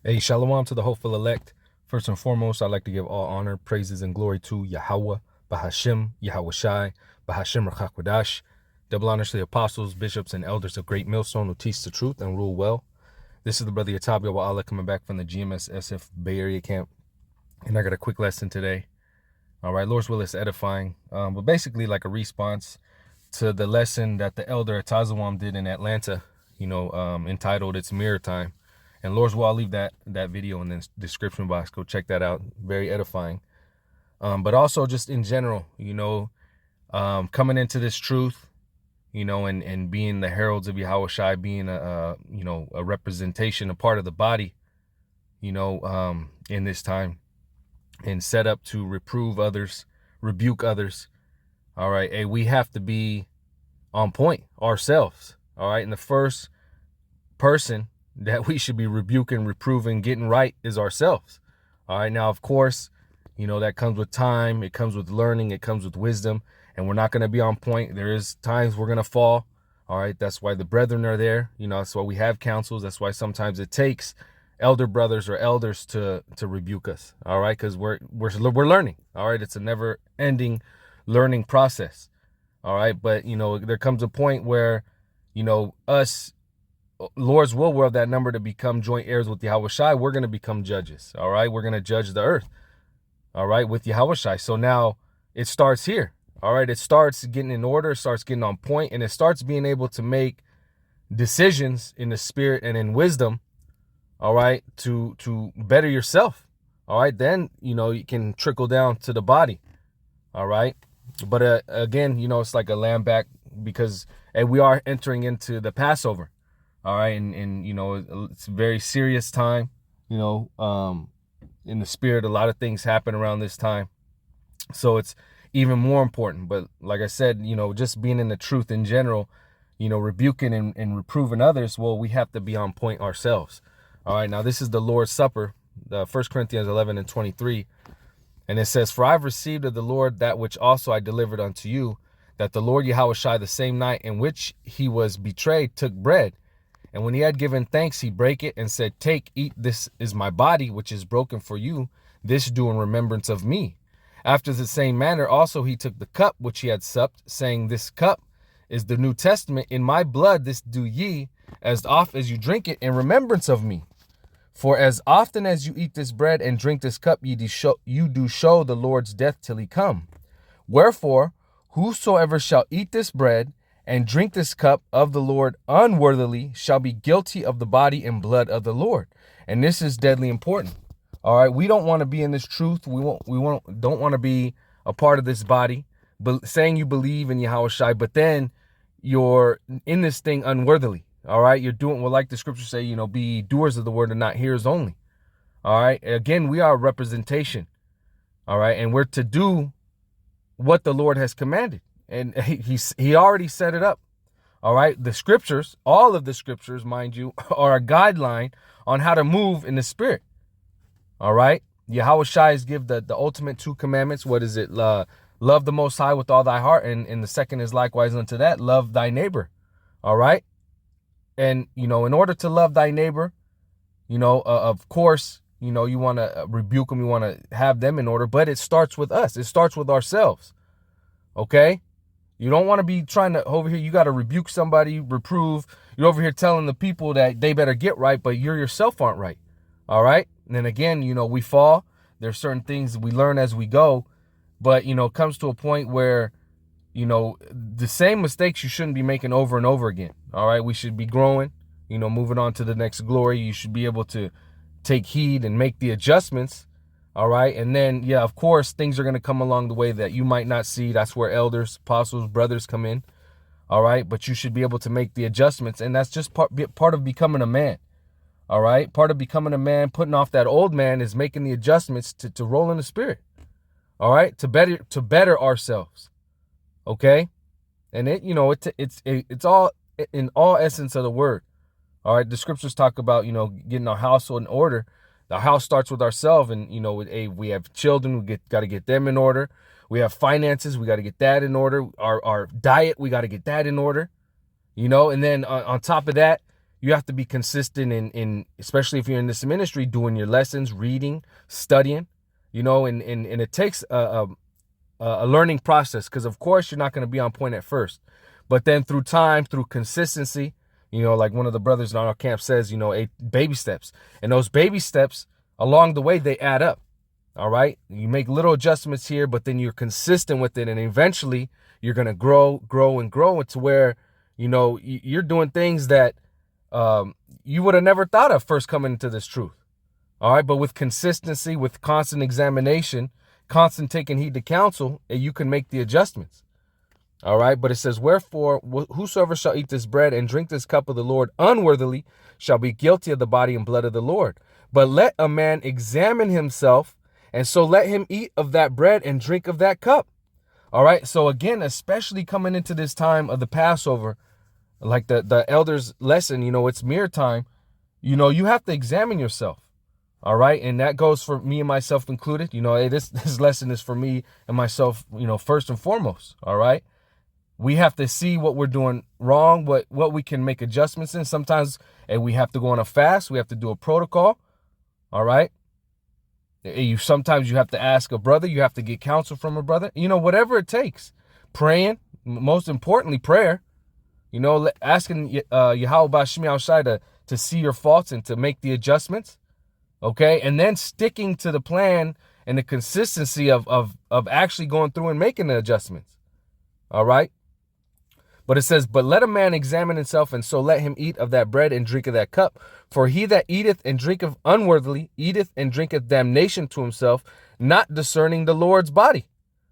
Hey, shalom to the hopeful elect. First and foremost, I'd like to give all honor, praises, and glory to Yahweh, Bahashem, Yahweh Shai, Bahashem Rachakwadash. Double honors to the apostles, bishops, and elders of Great Millstone who teach the truth and rule well. This is the brother Yatabia Wa'ala coming back from the GMS SF Bay Area camp. And I got a quick lesson today. All right, Lord's will is edifying, but basically like a response to the lesson that the elder Atazawam did in Atlanta, entitled It's Mirror Time. And Lord's will, I'll leave that video in the description box. Go check that out. Very edifying. But also just in general, coming into this truth, and being the heralds of Yahweh Shai, being a representation, a part of the body, in this time, and set up to reprove others, rebuke others. All right. Hey, we have to be on point ourselves. All right. And the first person that we should be rebuking, reproving, getting right is ourselves. All right. Now, of course, that comes with time. It comes with learning. It comes with wisdom. And we're not going to be on point. There is times we're going to fall. All right. That's why the brethren are there. That's why we have councils. That's why sometimes it takes elder brothers or elders to rebuke us. All right. Because we're learning. All right. It's a never ending learning process. All right. But, there comes a point where, us, Lord's will, we're of that number to become joint heirs with Yahweh Shai. We're going to become judges. All right. We're going to judge the earth. All right. With Yahweh Shai. So now it starts here. All right. It starts getting in order, starts getting on point, and it starts being able to make decisions in the spirit and in wisdom. All right. To better yourself. All right. Then, you can trickle down to the body. All right. But again, it's like a lamb back because we are entering into the Passover. All right. And it's a very serious time, in the spirit. A lot of things happen around this time. So it's even more important. But like I said, just being in the truth in general, rebuking and reproving others. Well, we have to be on point ourselves. All right. Now, this is the Lord's Supper, 1 Corinthians 11:23. And it says, "For I have received of the Lord that which also I delivered unto you, that the Lord Yahweh Shai, the same night in which he was betrayed, took bread. And when he had given thanks, he brake it and said, Take, eat, this is my body, which is broken for you. This do in remembrance of me. After the same manner also he took the cup which he had supped, saying, This cup is the New Testament in my blood. This do ye, as oft as you drink it, in remembrance of me. For as often as you eat this bread and drink this cup, you do show the Lord's death till he come. Wherefore, whosoever shall eat this bread and drink this cup of the Lord unworthily shall be guilty of the body and blood of the Lord." And this is deadly important. All right. We don't want to be in this truth. Don't want to be a part of this body, but saying you believe in Yahweh Shai, but then you're in this thing unworthily. All right. You're doing, well, like the scriptures say, be doers of the word and not hearers only. All right. Again, we are a representation. All right. And we're to do what the Lord has commanded. And he already set it up. All right. The scriptures, all of the scriptures, mind you, are a guideline on how to move in the spirit. All right. Yahweh Shai is give the ultimate two commandments. What is it? Love the Most High with all thy heart. And the second is likewise unto that, love thy neighbor. All right. And, in order to love thy neighbor, of course, you want to rebuke them. You want to have them in order. But it starts with us. It starts with ourselves. Okay. You don't want to be trying to over here. You got to rebuke somebody, reprove. You're over here telling the people that they better get right, but you yourself aren't right. All right. And then again, we fall. There's certain things we learn as we go. But, it comes to a point where, the same mistakes you shouldn't be making over and over again. All right. We should be growing, moving on to the next glory. You should be able to take heed and make the adjustments. All right. And then, yeah, of course, things are going to come along the way that you might not see. That's where elders, apostles, brothers come in. All right. But you should be able to make the adjustments. And that's just part of becoming a man. All right. Part of becoming a man, putting off that old man, is making the adjustments to roll in the spirit. All right. To better ourselves. OK. And it's all in all essence of the word. All right. The scriptures talk about, getting our household in order. The house starts with ourselves, and, we have children, we got to get them in order. We have finances, we got to get that in order. Our diet, we got to get that in order, and then on top of that, You have to be consistent in especially if you're in this ministry, doing your lessons, reading, studying, and it takes a learning process, because of course you're not going to be on point at first, but then through time, through consistency, like one of the brothers in our camp says, 8 baby steps, and those baby steps along the way, they add up. All right. You make little adjustments here, but then you're consistent with it. And eventually you're going to grow and grow to where, you're doing things that you would have never thought of first coming into this truth. All right. But with consistency, with constant examination, constant taking heed to counsel, you can make the adjustments. All right. But it says, wherefore, whosoever shall eat this bread and drink this cup of the Lord unworthily shall be guilty of the body and blood of the Lord. But let a man examine himself, and so let him eat of that bread and drink of that cup. All right. So again, especially coming into this time of the Passover, like the elders' lesson, it's mirror time. You have to examine yourself. All right. And that goes for me and myself included. Hey, this lesson is for me and myself, first and foremost. All right. We have to see what we're doing wrong, what we can make adjustments in. Sometimes we have to go on a fast. We have to do a protocol. All right. Sometimes you have to ask a brother. You have to get counsel from a brother. Whatever it takes. Praying, most importantly, prayer. Asking Yahweh Bashmi Al-Shai to see your faults and to make the adjustments. Okay, and then sticking to the plan and the consistency of actually going through and making the adjustments. All right. But it says, but let a man examine himself, and so let him eat of that bread and drink of that cup. For he that eateth and drinketh unworthily, eateth and drinketh damnation to himself, not discerning the Lord's body.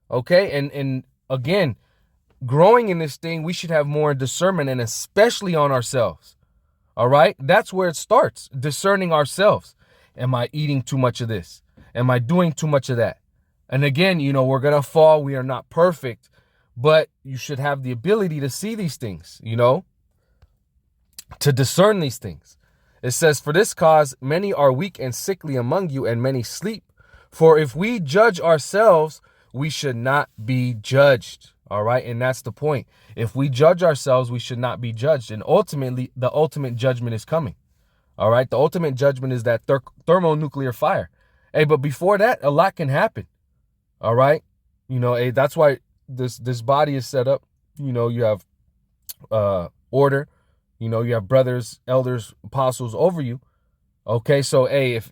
Okay. And again, growing in this thing, we should have more discernment, and especially on ourselves. All right. That's where it starts. Discerning ourselves. Am I eating too much of this? Am I doing too much of that? And again, we're going to fall. We are not perfect. But you should have the ability to see these things, to discern these things. It says, for this cause, many are weak and sickly among you, and many sleep. For if we judge ourselves, we should not be judged. All right. And that's the point. If we judge ourselves, we should not be judged. And ultimately, the ultimate judgment is coming. All right. The ultimate judgment is that thermonuclear fire. Hey, but before that, a lot can happen. All right. That's why this body is set up. You have order, you have brothers, elders, apostles over you. Okay, so if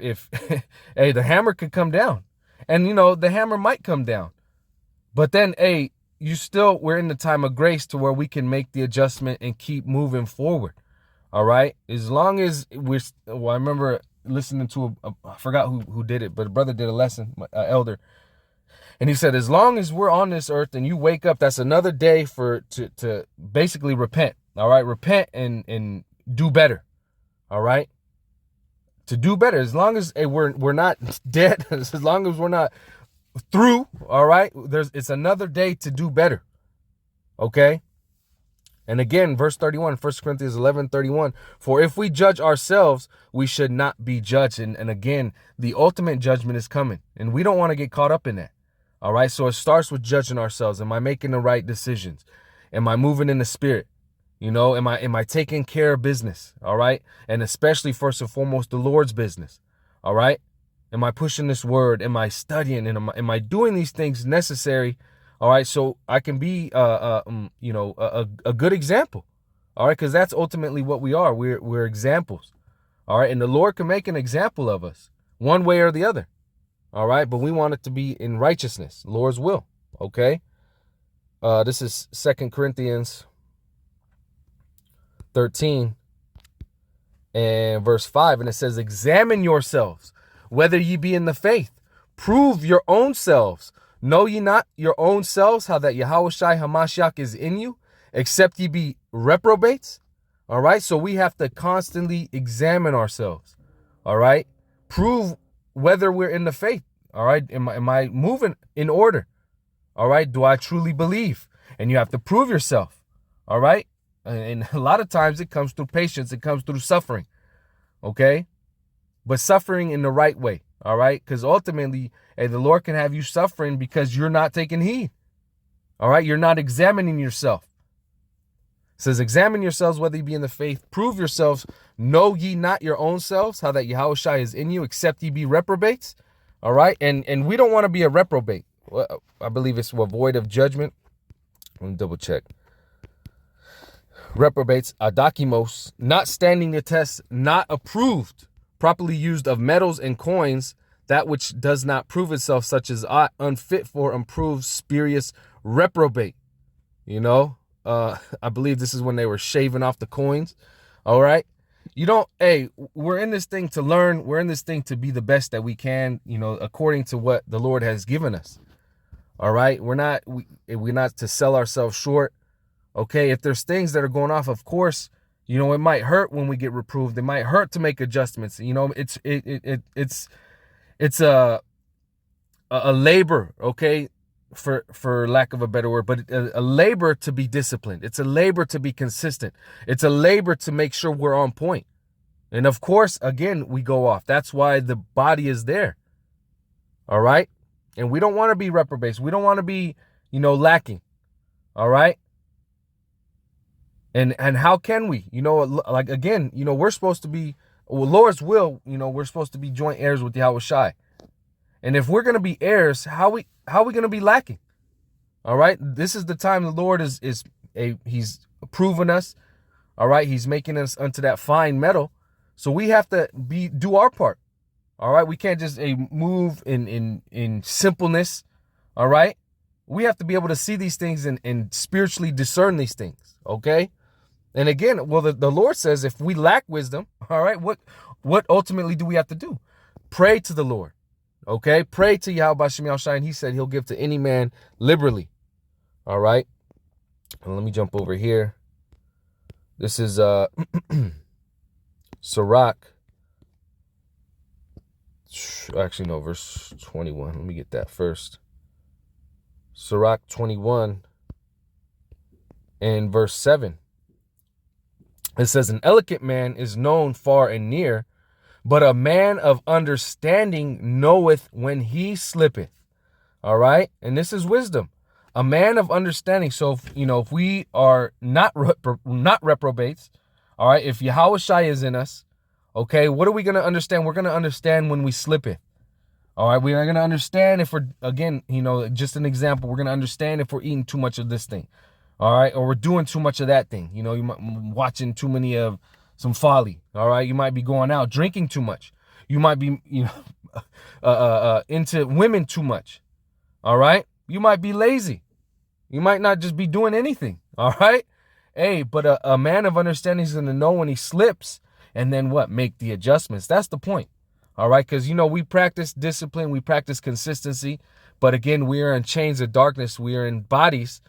hey, the hammer could come down, and the hammer might come down, but then we're in the time of grace to where we can make the adjustment and keep moving forward. All right, as long as I remember listening to I forgot who did it, but a brother did a lesson, elder. And he said, as long as we're on this earth and you wake up, that's another day to basically repent. All right. Repent and do better. All right. To do better. As long as we're not dead, as long as we're not through. All right. It's another day to do better. Okay. And again, verse 31, 1 Corinthians 11:31, for if we judge ourselves, we should not be judged. And again, the ultimate judgment is coming, and we don't want to get caught up in that. All right. So it starts with judging ourselves. Am I making the right decisions? Am I moving in the spirit? Am I taking care of business? All right. And especially first and foremost, the Lord's business. All right. Am I pushing this word? Am I studying? And am I doing these things necessary? All right. So I can be, a good example. All right. Because that's ultimately what we are. We're examples. All right. And the Lord can make an example of us one way or the other. All right. But we want it to be in righteousness, Lord's will. Okay. This is 2 Corinthians 13 and verse 5. And it says, examine yourselves, whether ye be in the faith. Prove your own selves. Know ye not your own selves how that Yahushua HaMashiach is in you, except ye be reprobates? All right. So we have to constantly examine ourselves. All right. Prove whether we're in the faith. All right. Am I moving in order? All right. Do I truly believe? And you have to prove yourself. All right. And a lot of times it comes through patience. It comes through suffering. Okay. But suffering in the right way. All right. Because ultimately, the Lord can have you suffering because you're not taking heed. All right. You're not examining yourself. It says, examine yourselves whether you be in the faith. Prove yourselves. Know ye not your own selves, how that Yahushua is in you, except ye be reprobates. All right. And we don't want to be a reprobate. Well, I believe it's void of judgment. Let me double check. Reprobates, adakimos, not standing the test, not approved, properly used of metals and coins, that which does not prove itself, such as unfit for, improved, spurious, reprobate. You know, I believe this is when they were shaving off the coins. All right. You don't, hey, we're in this thing to learn. We're in this thing to be the best that we can, you know, according to what the Lord has given us. All right. We're not to sell ourselves short. Okay. If there's things that are going off, of course, you know, it might hurt when we get reproved. It might hurt to make adjustments. You know, it's a labor. Okay. For lack of a better word, but a labor to be disciplined. It's a labor to be consistent. It's a labor to make sure we're on point. And of course, again, we go off. That's why the body is there. All right. And we don't want to be reprobates. We don't want to be, you know, lacking. All right. And how can we, you know, like, again, you know, we're supposed to be, well, Lord's will, you know, we're supposed to be joint heirs with Yahushua. And if we're going to be heirs, how are we going to be lacking? All right. This is the time the Lord he's proven us. All right. He's making us unto that fine metal. So we have to do our part. All right. We can't just move in simpleness. All right. We have to be able to see these things and spiritually discern these things. Okay. And again, well, the Lord says if we lack wisdom, all right, what ultimately do we have to do? Pray to the Lord. Okay, pray to Yahweh Bashem Yahushua, and he said he'll give to any man liberally. All right. And let me jump over here. This is Sirach. Actually, no, verse 21. Let me get that first. Sirach 21 and verse 7. It says, an eloquent man is known far and near, but a man of understanding knoweth when he slippeth. All right. And this is wisdom. A man of understanding. So, if we are not reprobates, all right, if Yahushua is in us, okay, what are we going to understand? We're going to understand when we slippeth. All right. We are going to understand if we're, again, just an example, we're going to understand if we're eating too much of this thing. All right. Or we're doing too much of that thing. You might watching too many of some folly. All right. You might be going out drinking too much. You might be, into women too much. All right. You might be lazy. You might not just be doing anything. All right. Hey, but a man of understanding is going to know when he slips and then what? Make the adjustments. That's the point. All right. Because, we practice discipline. We practice consistency. But again, we are in chains of darkness. We are in bodies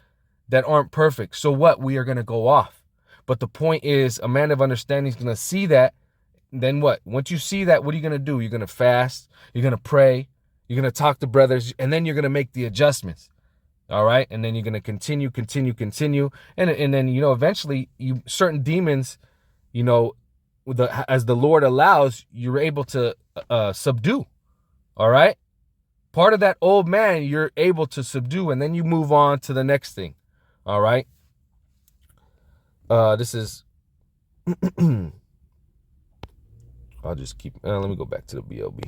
that aren't perfect. So what? We are going to go off. But the point is, a man of understanding is going to see that. Then what? Once you see that, what are you going to do? You're going to fast. You're going to pray. You're going to talk to brothers. And then you're going to make the adjustments. All right. And then you're going to continue. And then, eventually certain demons, as the Lord allows, you're able to subdue. All right. Part of that old man, you're able to subdue. And then you move on to the next thing. All right. This is, I'll just keep, let me go back to the BLB.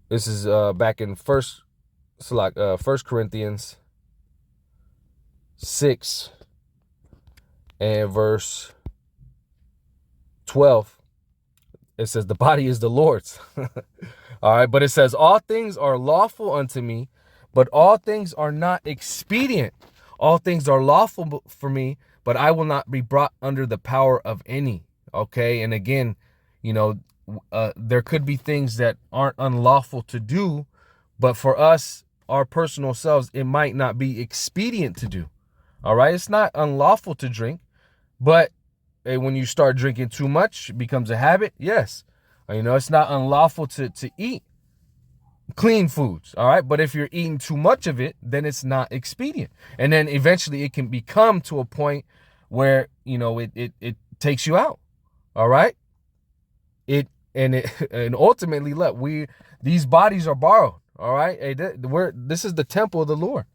This is back in First Corinthians 6 and verse 12. It says, the body is the Lord's. All right. But it says, all things are lawful unto me, but all things are not expedient. All things are lawful for me, but I will not be brought under the power of any. Okay. And again, there could be things that aren't unlawful to do, but for us, our personal selves, it might not be expedient to do. All right. It's not unlawful to drink, but when you start drinking too much, it becomes a habit. Yes. It's not unlawful to eat clean foods. All right. But if you're eating too much of it, then it's not expedient. And then eventually it can become to a point where, it takes you out. All right. And ultimately, look, these bodies are borrowed. All right. Hey, this is the temple of the Lord.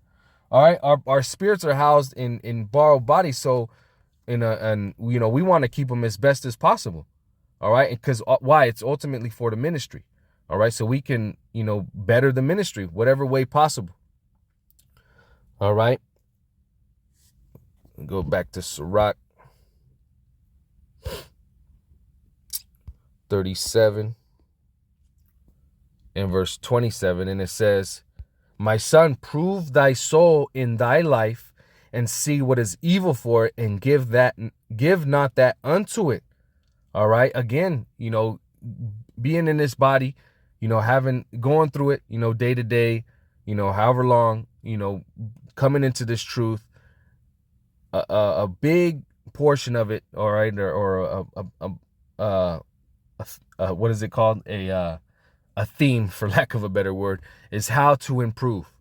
All right. Our spirits are housed in borrowed bodies. So and we want to keep them as best as possible. All right. Because why? It's ultimately for the ministry. All right. So we can, better the ministry, whatever way possible. All right. Go back to Sirach 37 and verse 27. And it says, my son, prove thy soul in thy life and see what is evil for it, and give not that unto it. All right. Again, being in this body, going through it, day to day, however long, coming into this truth, a big portion of it, all right, or what is it called? A theme, for lack of a better word, is how to improve.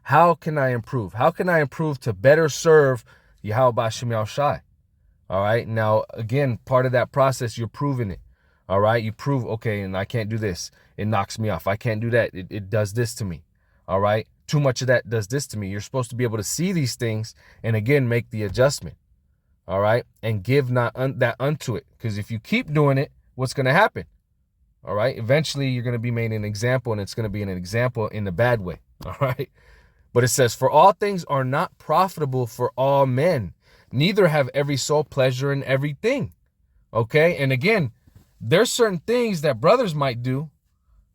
How can I improve? How can I improve to better serve Yahweh B'Shem Yahushai? All right. Now, again, part of that process, you're proving it. All right. You prove, okay, and I can't do this. It knocks me off. I can't do that. It does this to me. All right. Too much of that does this to me. You're supposed to be able to see these things and, again, make the adjustment. All right. And give not that unto it. Because if you keep doing it, what's going to happen? All right. Eventually, you're going to be made an example, and it's going to be an example in the bad way. All right. But it says, for all things are not profitable for all men, neither have every soul pleasure in everything. Okay. And again, there's certain things that brothers might do,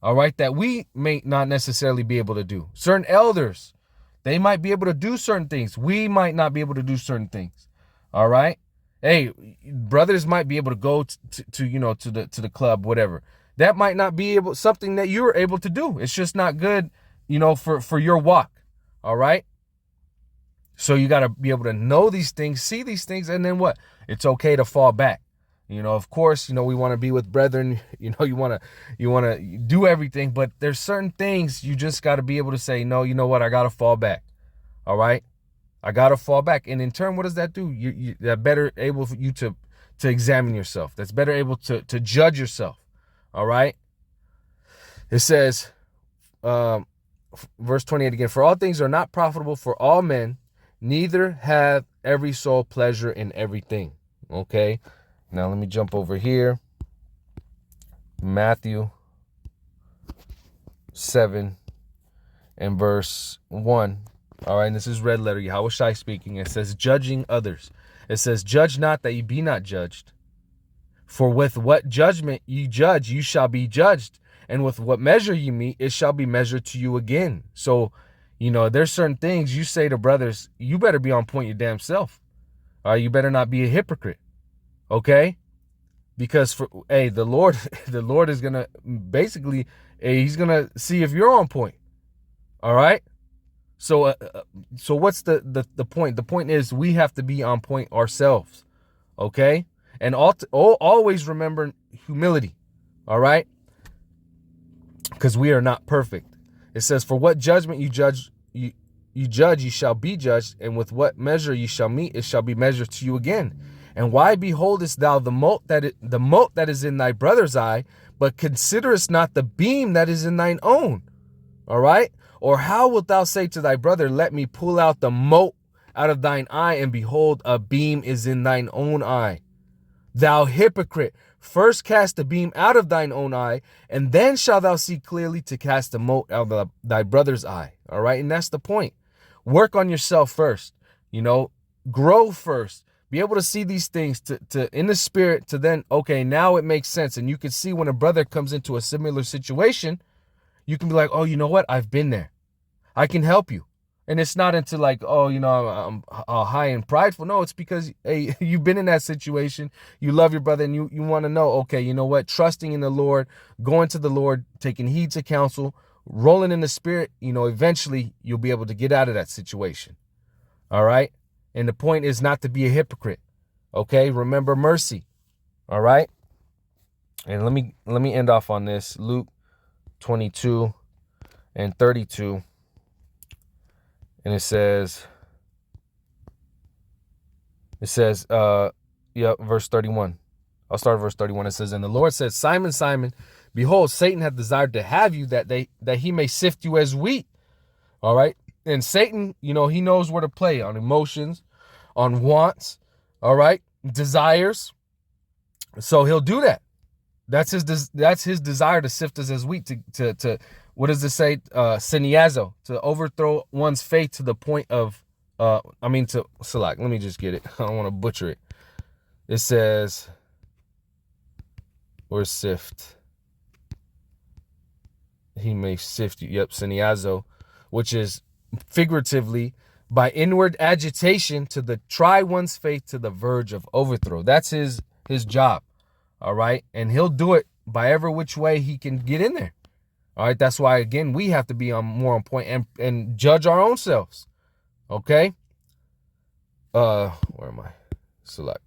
all right, that we may not necessarily be able to do. Certain elders, they might be able to do certain things. We might not be able to do certain things. All right. Hey, brothers might be able to go to the club, whatever. That might not be something that you're able to do. It's just not good, for your walk. All right. So you got to be able to know these things, see these things, and then what? It's okay to fall back. Of course, we want to be with brethren. You want to do everything, but there's certain things you just got to be able to say, no, you know what? I got to fall back. All right. I got to fall back. And in turn, what does that do? That better able for you to examine yourself. That's better able to judge yourself. All right. It says, verse 28 again, for all things are not profitable for all men, neither have every soul pleasure in everything. Okay. Now let me jump over here. Matthew 7 and verse 1. All right. And this is red letter, Yahweh Shai speaking. It says, judging others. It says, judge not that ye be not judged. For with what judgment ye judge, you shall be judged. And with what measure you meet, it shall be measured to you again. So, there's certain things you say to brothers, you better be on point your damn self. All right, you better not be a hypocrite. Okay? Because the Lord is gonna basically, he's gonna see if you're on point. All right? So what's the point? The point is we have to be on point ourselves. Okay? And always remember humility. All right? Because we are not perfect. It says, for what judgment you judge, you shall be judged, and with what measure you shall meet, it shall be measured to you again. And why beholdest thou the mote that is in thy brother's eye, but considerest not the beam that is in thine own? All right. Or how wilt thou say to thy brother, let me pull out the mote out of thine eye, and behold, a beam is in thine own eye? Thou hypocrite, first cast the beam out of thine own eye, and then shalt thou see clearly to cast the mote out of thy brother's eye. All right. And that's the point. Work on yourself first, grow first, be able to see these things to in the spirit, to then, okay, now it makes sense. And you can see when a brother comes into a similar situation, you can be like, oh, you know what? I've been there. I can help you. And it's not into like, oh, I'm high and prideful. No, it's because, hey, you've been in that situation. You love your brother, and you want to know, okay, you know what? Trusting in the Lord, going to the Lord, taking heed to counsel, rolling in the spirit, eventually you'll be able to get out of that situation. All right. And the point is not to be a hypocrite. Okay. Remember mercy. All right. And let me end off on this. Luke 22 and 32. And it says, verse 31. I'll start at verse 31. It says, and the Lord said, Simon, Simon, behold, Satan hath desired to have you, that he may sift you as wheat. All right. And Satan, he knows where to play on emotions, on wants. All right. desires. So he'll do that. That's his desire to sift us as wheat, to what does it say? Siniazo, to overthrow one's faith to the point of to Salak. Let me just get it. I don't want to butcher it. It says, or sift. He may sift you. Yep, Siniazo, which is figuratively by inward agitation to try one's faith to the verge of overthrow. That's his job. All right. And he'll do it by every which way he can get in there. All right. That's why, again, we have to be more on point and judge our own selves. Okay. Where am I? Select.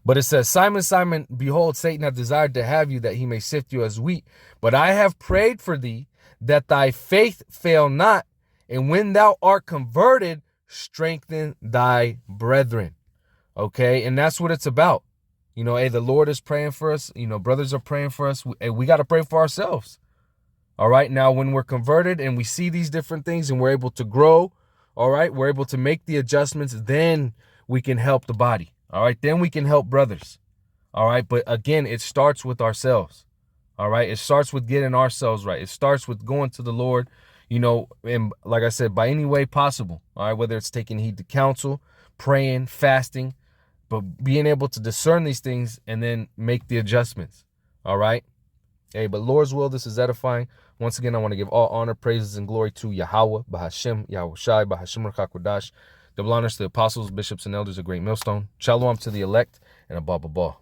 But it says, Simon, Simon, behold, Satan hath desired to have you, that he may sift you as wheat. But I have prayed for thee, that thy faith fail not. And when thou art converted, strengthen thy brethren. Okay. And that's what it's about. You know, hey, the Lord is praying for us. You know, brothers are praying for us. We got to pray for ourselves. All right. Now, when we're converted and we see these different things and we're able to grow, all right, we're able to make the adjustments, then we can help the body. All right. Then we can help brothers. All right. But again, it starts with ourselves. All right. It starts with getting ourselves right. It starts with going to the Lord, you know, and like I said, by any way possible. All right. Whether it's taking heed to counsel, praying, fasting, but being able to discern these things and then make the adjustments. All right. Hey, but Lord's will, this is edifying. Once again, I want to give all honor, praises, and glory to Yahweh, Bahashem, Yahweh Shai, Bahashem Rakakwadash. Double honors to the apostles, bishops, and elders of Great Millstone. Shalom to the elect, and Abba Baba.